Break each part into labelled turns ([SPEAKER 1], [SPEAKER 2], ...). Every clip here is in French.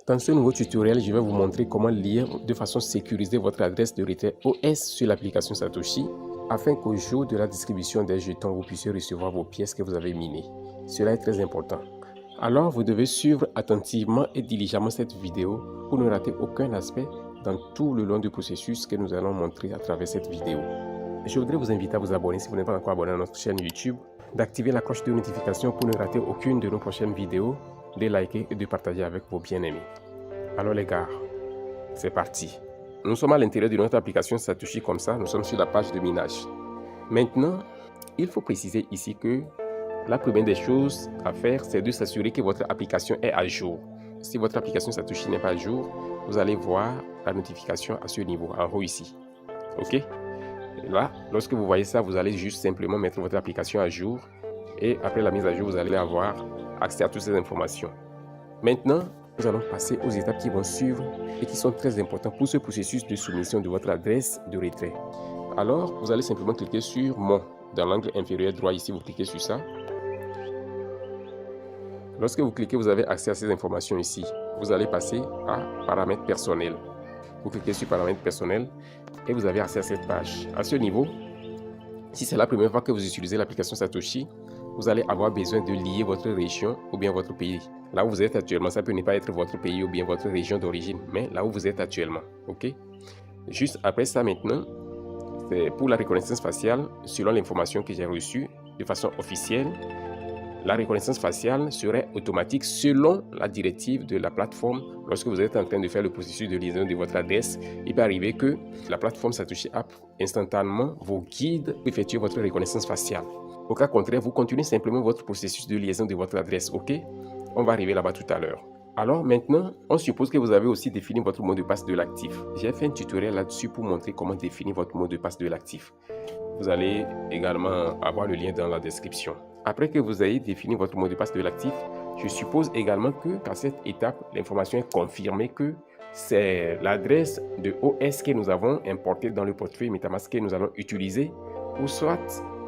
[SPEAKER 1] Dans ce nouveau tutoriel, je vais vous montrer comment lire de façon sécurisée votre adresse de retrait OS sur l'application Satoshi afin qu'au jour de la distribution des jetons, vous puissiez recevoir vos pièces que vous avez minées. Cela est très important. Alors, vous devez suivre attentivement et diligemment cette vidéo pour ne rater aucun aspect dans tout le long du processus que nous allons montrer à travers cette vidéo. Je voudrais vous inviter à vous abonner si vous n'êtes pas encore abonné à notre chaîne YouTube, d'activer la cloche de notification pour ne rater aucune de nos prochaines vidéos, de liker et de partager avec vos bien-aimés. Alors les gars, c'est parti. Nous sommes à l'intérieur de notre application Satoshi comme ça, nous sommes sur la page de minage. Maintenant, il faut préciser ici que la première des choses à faire, c'est de s'assurer que votre application est à jour. Si votre application Satoshi n'est pas à jour, vous allez voir la notification à ce niveau, en haut ici. Ok? Et là, lorsque vous voyez ça, vous allez juste simplement mettre votre application à jour et après la mise à jour, vous allez avoir accès à toutes ces informations. Maintenant, nous allons passer aux étapes qui vont suivre et qui sont très importantes pour ce processus de soumission de votre adresse de retrait. Alors, vous allez simplement cliquer sur « Mon » dans l'angle inférieur droit ici, vous cliquez sur ça. Lorsque vous cliquez, vous avez accès à ces informations ici. Vous allez passer à « Paramètres personnels ». Vous cliquez sur « Paramètres personnels » et vous avez accès à cette page. À ce niveau, si c'est la première fois que vous utilisez l'application Satoshi, vous allez avoir besoin de lier votre région ou bien votre pays. Là où vous êtes actuellement, ça peut ne pas être votre pays ou bien votre région d'origine, mais là où vous êtes actuellement. Ok? Juste après ça maintenant, c'est pour la reconnaissance faciale, selon l'information que j'ai reçue de façon officielle, la reconnaissance faciale serait automatique selon la directive de la plateforme. Lorsque vous êtes en train de faire le processus de liaison de votre adresse, il peut arriver que la plateforme Satoshi App instantanément vous guide pour effectuer votre reconnaissance faciale. Au cas contraire, vous continuez simplement votre processus de liaison de votre adresse, ok? On va arriver là-bas tout à l'heure. Alors maintenant, on suppose que vous avez aussi défini votre mot de passe de l'actif. J'ai fait un tutoriel là-dessus pour montrer comment définir votre mot de passe de l'actif. Vous allez également avoir le lien dans la description. Après que vous ayez défini votre mot de passe de l'actif, je suppose également qu'à cette étape, l'information est confirmée que c'est l'adresse de OS que nous avons importée dans le portefeuille MetaMask que nous allons utiliser, ou soit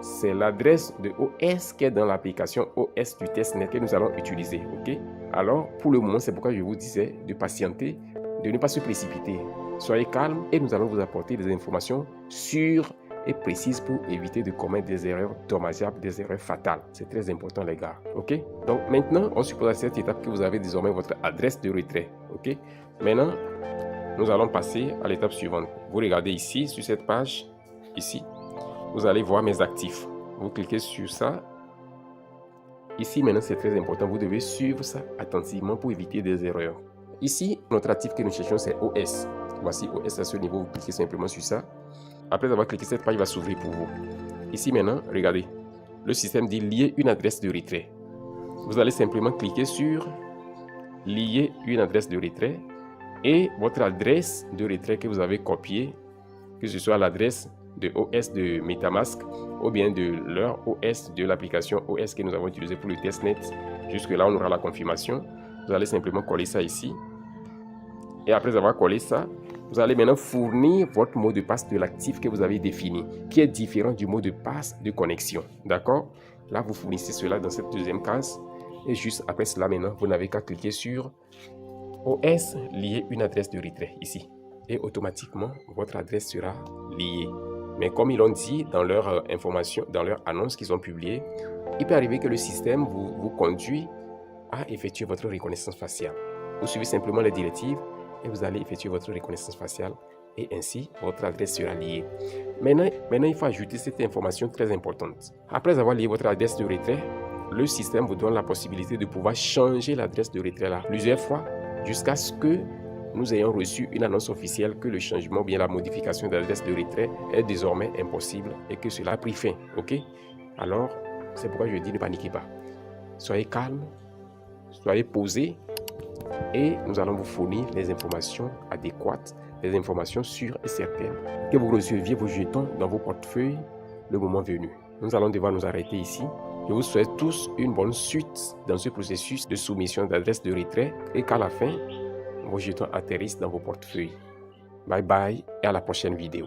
[SPEAKER 1] c'est l'adresse de OS qui est dans l'application OS du testnet que nous allons utiliser. Ok? Alors, pour le moment, c'est pourquoi je vous disais de patienter, de ne pas se précipiter. Soyez calme et nous allons vous apporter des informations sûres et précises pour éviter de commettre des erreurs dommageables, des erreurs fatales. C'est très important les gars. Ok? Donc maintenant, on suppose à cette étape que vous avez désormais votre adresse de retrait. Ok? Maintenant, nous allons passer à l'étape suivante. Vous regardez ici, sur cette page, ici. Vous allez voir mes actifs. Vous cliquez sur ça. Ici, maintenant, c'est très important. Vous devez suivre ça attentivement pour éviter des erreurs. Ici, notre actif que nous cherchons, c'est OS. Voici OS à ce niveau. Vous cliquez simplement sur ça. Après avoir cliqué, cette page va s'ouvrir pour vous. Ici, maintenant, regardez. Le système dit lier une adresse de retrait. Vous allez simplement cliquer sur lier une adresse de retrait et votre adresse de retrait que vous avez copiée, que ce soit l'adresse de OS de MetaMask ou bien de leur OS de l'application OS que nous avons utilisé pour le testnet. Jusque là, on aura la confirmation. Vous allez simplement coller ça ici. Et après avoir collé ça, vous allez maintenant fournir votre mot de passe de l'actif que vous avez défini, qui est différent du mot de passe de connexion. D'accord? Là, vous fournissez cela dans cette deuxième case. Et juste après cela, maintenant, vous n'avez qu'à cliquer sur OS lier une adresse de retrait ici. Et automatiquement, votre adresse sera liée. Mais comme ils l'ont dit dans leur information, dans leur annonce qu'ils ont publiée, il peut arriver que le système vous conduit à effectuer votre reconnaissance faciale. Vous suivez simplement les directives et vous allez effectuer votre reconnaissance faciale et ainsi votre adresse sera liée. Maintenant, il faut ajouter cette information très importante. Après avoir lié votre adresse de retrait, le système vous donne la possibilité de pouvoir changer l'adresse de retrait là plusieurs fois jusqu'à ce que nous ayons reçu une annonce officielle que le changement ou bien la modification d'adresse de retrait est désormais impossible et que cela a pris fin. Ok? Alors, c'est pourquoi je dis ne paniquez pas. Soyez calme, soyez posé et nous allons vous fournir les informations adéquates, les informations sûres et certaines que vous receviez vos jetons dans vos portefeuilles le moment venu. Nous allons devoir nous arrêter ici. Je vous souhaite tous une bonne suite dans ce processus de soumission d'adresse de retrait et qu'à la fin, vos jetons atterrissent dans vos portefeuilles. Bye bye et à la prochaine vidéo.